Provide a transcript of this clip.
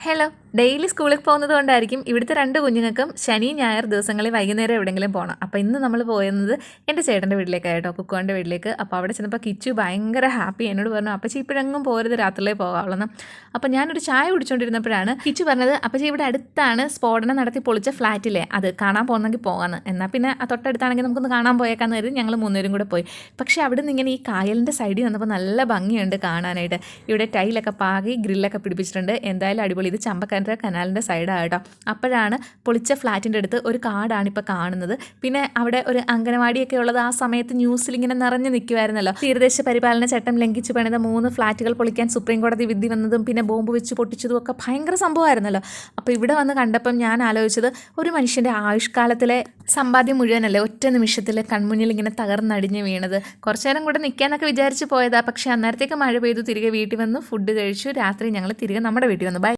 Hello. Daily സ്കൂളിൽ പോകുന്നത് കൊണ്ടായിരിക്കും ഇവിടുത്തെ 2 കുഞ്ഞുങ്ങൾക്കും ശനി ഞായർ ദിവസങ്ങളിൽ വൈകുന്നേരം എവിടെയെങ്കിലും പോകണം. അപ്പോൾ ഇന്ന് നമ്മൾ പോയത് എൻ്റെ ചേട്ടൻ്റെ വീട്ടിലേക്കായിട്ടോ, കുക്കുവിൻ്റെ വീട്ടിലേക്ക്. അപ്പോൾ അവിടെ ചെന്നപ്പോൾ കിച്ചു ഭയങ്കര ഹാപ്പി. എന്നോട് പറഞ്ഞു, അപ്പച്ചി ഇപ്പോഴെങ്ങും പോരുത്, രാത്രിയിലേ പോകാവുള്ളൂ. അപ്പോൾ ഞാനൊരു ചായ കുടിച്ചുകൊണ്ടിരുന്നപ്പോഴാണ് കിച്ചു പറഞ്ഞത്, അപ്പച്ചി ഇവിടെ അടുത്താണ് സ്ഫോടനം നടത്തി പൊളിച്ച ഫ്ലാറ്റിലെ, അത് കാണാൻ പോകുന്നെങ്കിൽ പോകാമെന്ന്. എന്നാൽ പിന്നെ ആ തൊട്ടടുത്താണെങ്കിൽ നമുക്കൊന്ന് കാണാൻ പോയേക്കാന്ന് കരുതി ഞങ്ങൾ 3 പേരും കൂടെ പോയി. പക്ഷേ അവിടെ നിന്ന് ഇങ്ങനെ ഈ കായലിൻ്റെ സൈഡിൽ വന്നപ്പോൾ നല്ല ഭംഗിയുണ്ട് കാണാനായിട്ട്. ഇവിടെ ടൈലൊക്കെ പാകി ഗ്രില്ലൊക്കെ പിടിപ്പിച്ചിട്ടുണ്ട്. എന്തായാലും അടിപൊളി. ഇത് ചമ്പക്കര കനാലിൻ്റെ സൈഡാണ് കേട്ടോ. അപ്പോഴാണ് പൊളിച്ച ഫ്ലാറ്റിൻ്റെ അടുത്ത് ഒരു കാടാണ് ഇപ്പോൾ കാണുന്നത്. പിന്നെ അവിടെ ഒരു അംഗനവാടിയൊക്കെ ഉള്ളത് ആ സമയത്ത് ന്യൂസിൽ ഇങ്ങനെ നിറഞ്ഞു നിൽക്കുമായിരുന്നല്ലോ. തീരദേശ പരിപാലന ചട്ടം ലംഘിച്ച് പണിത 3 ഫ്ലാറ്റുകൾ പൊളിക്കാൻ സുപ്രീം കോടതി വിധി വന്നതും പിന്നെ ബോംബ് വെച്ച് പൊട്ടിച്ചതും ഒക്കെ ഭയങ്കര സംഭവമായിരുന്നല്ലോ. അപ്പോൾ ഇവിടെ വന്ന് കണ്ടപ്പം ഞാൻ ആലോചിച്ചത്, ഒരു മനുഷ്യൻ്റെ ആയുഷ്കാലത്തിലെ സമ്പാദ്യം മുഴുവനല്ലേ ഒറ്റ നിമിഷത്തിൽ കൺമുന്നിൽ ഇങ്ങനെ തകർന്നടിഞ്ഞ് വീണത്. കുറച്ചു നേരം കൂടെ നിൽക്കാനൊക്കെ വിചാരിച്ച് പോയതാ. പക്ഷേ അന്നേരത്തേക്ക് മഴ പെയ്തു. തിരികെ വീട്ടിൽ വന്നു, ഫുഡ് കഴിച്ചു. രാത്രി ഞങ്ങൾ തിരികെ നമ്മുടെ വീട്ടിൽ വന്നു. ബൈ.